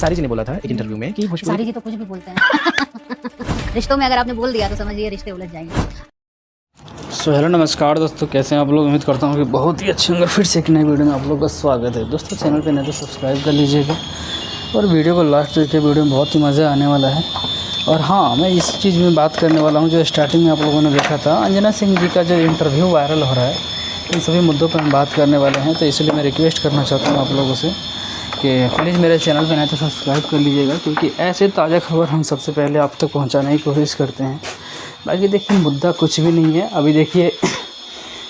खेसारी जी ने बोला था एक इंटरव्यू में कि खेसारी जी तो कुछ भी बोलते हैं रिश्तों में अगर आपने बोल दिया तो समझिए रिश्ते उलझ जाएंगे। हेलो नमस्कार दोस्तों, कैसे हैं आप लोग। उम्मीद करता हूँ कि बहुत ही अच्छे होंगे। फिर से एक नई वीडियो में आप लोग का स्वागत है। दोस्तों चैनल पे नहीं तो सब्सक्राइब कर लीजिएगा और वीडियो को लास्ट देखिए, वीडियो में बहुत ही मज़ा आने वाला है। और हाँ, मैं इस चीज़ में बात करने वाला हूँ जो स्टार्टिंग में आप लोगों ने देखा था, अंजना सिंह जी का जो इंटरव्यू वायरल हो रहा है, इन सभी मुद्दों पर हम बात करने वाले हैं। तो इसलिए मैं रिक्वेस्ट करना चाहता हूँ आप लोगों से कि प्लीज़ मेरे चैनल पर नहीं तो सब्सक्राइब कर लीजिएगा, क्योंकि ऐसे ताज़ा खबर हम सबसे पहले आप तक पहुँचाने की कोशिश करते हैं। बाकी देखिए, मुद्दा कुछ भी नहीं है। अभी देखिए,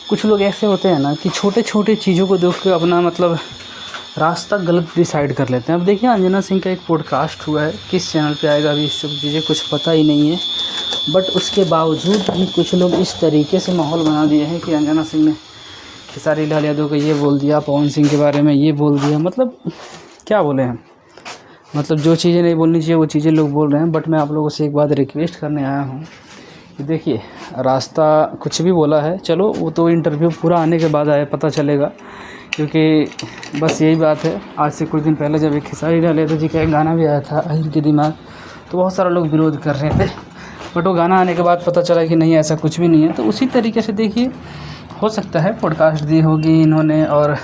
कुछ लोग ऐसे होते हैं ना कि छोटे छोटे चीज़ों को देख के अपना मतलब रास्ता गलत डिसाइड कर लेते हैं। अब देखिए, अंजना सिंह का एक पॉडकास्ट हुआ है, किस चैनल पे आएगा अभी इस सब चीज़ें कुछ पता ही नहीं है। बट उसके बावजूद भी कुछ लोग इस तरीके से माहौल बना दिए हैं कि अंजना सिंह ने खेसारी लाल यादव को ये बोल दिया, पवन सिंह के बारे में ये बोल दिया। मतलब क्या बोले हैं, मतलब जो चीज़ें नहीं बोलनी चाहिए वो चीज़ें लोग बोल रहे हैं। बट मैं आप लोगों से एक बात रिक्वेस्ट करने आया हूँ कि देखिए, रास्ता कुछ भी बोला है, चलो वो तो इंटरव्यू पूरा आने के बाद आया पता चलेगा। क्योंकि बस यही बात है, आज से कुछ दिन पहले जब एक खेसारी लाल यादव जी का एक गाना भी आया था अहिर के दिमाग, तो बहुत सारे लोग विरोध कर रहे थे। बट वो गाना आने के बाद पता चला कि नहीं, ऐसा कुछ भी नहीं है। तो उसी तरीके से देखिए, हो सकता है पॉडकास्ट दी होगी इन्होंने, और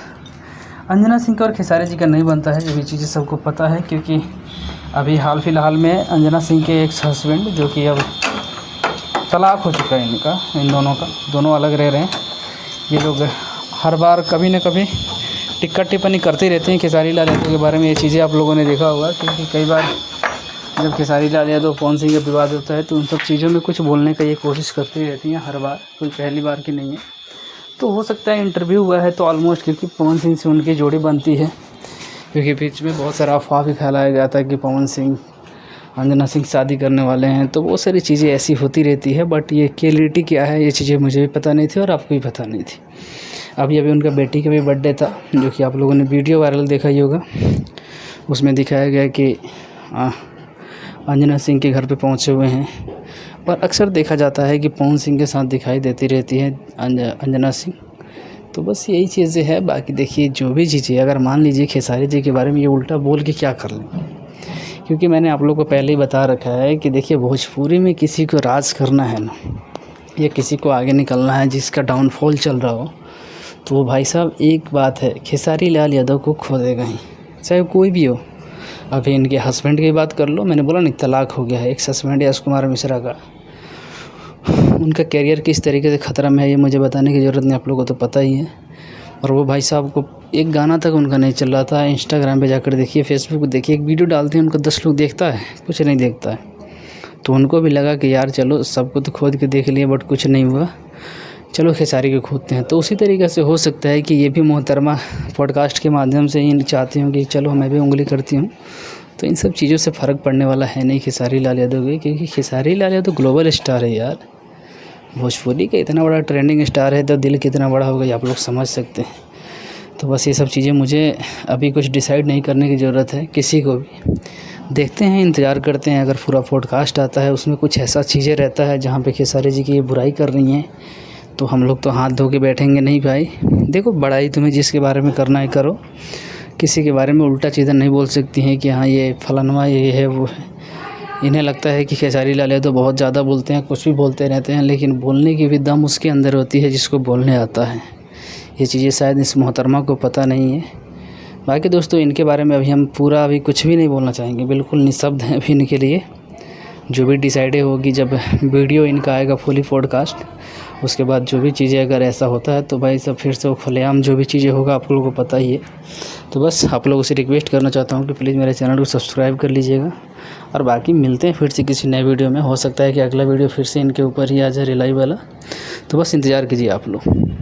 अंजना सिंह का और खेसारी जी का नहीं बनता है, ये भी चीज़ें सबको पता है। क्योंकि अभी हाल फिलहाल में अंजना सिंह के एक्स हस्बैंड, जो कि अब तलाक हो चुका है इनका, इन दोनों का, दोनों अलग रह रहे हैं। ये लोग हर बार कभी न कभी टिक्का टिप्पणी करते ही रहते हैं खेसारी लाल यादव के बारे में। ये चीज़ें आप लोगों ने देखा होगा, क्योंकि कई बार जब खेसारी लाल यादव पवन सिंह का विवाद होता है तो उन सब चीज़ों में कुछ बोलने का ये कोशिश करती रहती हैं हर बार, कोई पहली बार की नहीं है। तो हो सकता है इंटरव्यू हुआ है तो ऑलमोस्ट, क्योंकि पवन सिंह से उनकी जोड़ी बनती है। क्योंकि बीच में बहुत सारा अफवाह भी फैलाया गया था कि पवन सिंह अंजना सिंह शादी करने वाले हैं, तो वो सारी चीज़ें ऐसी होती रहती है। बट ये क्लियरिटी क्या है, ये चीज़ें मुझे भी पता नहीं थी और आपको भी पता नहीं थी। अभी उनका बेटी का भी बर्थडे था, जो कि आप लोगों ने वीडियो वायरल देखा ही होगा। उसमें दिखाया गया कि अंजना सिंह के घर पे पहुंचे हुए हैं। और अक्सर देखा जाता है कि पवन सिंह के साथ दिखाई देती रहती है अंजना सिंह। तो बस यही चीज़ें है। बाकी देखिए, जो भी चीज़ें, अगर मान लीजिए खेसारी जी के बारे में ये उल्टा बोल के क्या कर लें, क्योंकि मैंने आप लोगों को पहले ही बता रखा है कि देखिए, भोजपुरी में किसी को राज करना है ना, या किसी को आगे निकलना है, जिसका डाउनफॉल चल रहा हो, तो वो भाई साहब एक बात है, खेसारी लाल यादव को खो देगा ही, चाहे कोई भी हो। अभी इनके हस्बैंड की बात कर लो, मैंने बोला नहीं, तलाक हो गया है एक्स हस्बैंड यश कुमार मिश्रा का। उनका कैरियर किस तरीके से ख़तरा में है ये मुझे बताने की ज़रूरत नहीं, आप लोगों को तो पता ही है। और वो भाई साहब को एक गाना तक उनका नहीं चल रहा था। इंस्टाग्राम पे जाकर देखिए, फेसबुक देखिए, एक वीडियो डालते हैं, उनको 10 लोग देखता है, कुछ नहीं देखता है। तो उनको भी लगा कि यार चलो, सबको तो खोद के देख लिए बट कुछ नहीं हुआ, चलो खेसारी को खोदते हैं। तो उसी तरीके से हो सकता है कि ये भी मोहतरमा पॉडकास्ट के माध्यम से ही चाहती हूँ कि चलो मैं भी उंगली करती हूँ। तो इन सब चीज़ों से फ़र्क पड़ने वाला है नहीं खेसारी लाल यादव के, क्योंकि खेसारी लाल यादव ग्लोबल स्टार है यार। भोजपुरी का इतना बड़ा ट्रेंडिंग स्टार है तो दिल कितना बड़ा होगा ये आप लोग समझ सकते हैं। तो बस ये सब चीज़ें मुझे अभी कुछ डिसाइड नहीं करने की ज़रूरत है किसी को भी। देखते हैं, इंतज़ार करते हैं। अगर पूरा पॉडकास्ट आता है, उसमें कुछ ऐसा चीज़ें रहता है जहाँ पे खेसारी जी की ये बुराई कर रही हैं, तो हम लोग तो हाथ धो के बैठेंगे नहीं भाई। देखो, बड़ाई तुम्हें जिसके बारे में करना है करो, किसी के बारे में उल्टा चीज़ें नहीं बोल सकती हैं कि हाँ ये फलाना ये है वो है। इन्हें लगता है कि खेसारी लाल यादव तो बहुत ज़्यादा बोलते हैं, कुछ भी बोलते रहते हैं, लेकिन बोलने की भी दम उसके अंदर होती है जिसको बोलने आता है। ये चीज़ें शायद इस मोहतरमा को पता नहीं है। बाकी दोस्तों, इनके बारे में अभी हम पूरा अभी कुछ भी नहीं बोलना चाहेंगे, बिल्कुल निःशब्द हैं अभी इनके लिए। जो भी डिसाइड होगी, जब वीडियो इनका आएगा फुली पॉडकास्ट, उसके बाद जो भी चीज़ें अगर ऐसा होता है तो भाई सब फिर से वो खुलेआम जो भी चीज़ें होगा आप लोगों को पता ही है। तो बस आप लोगों से रिक्वेस्ट करना चाहता हूँ कि प्लीज़ मेरे चैनल को सब्सक्राइब कर लीजिएगा। और बाकी मिलते हैं फिर से किसी नए वीडियो में। हो सकता है कि अगला वीडियो फिर से इनके ऊपर ही आ जाए, रिलाई वाला। तो बस इंतज़ार कीजिए आप लोग।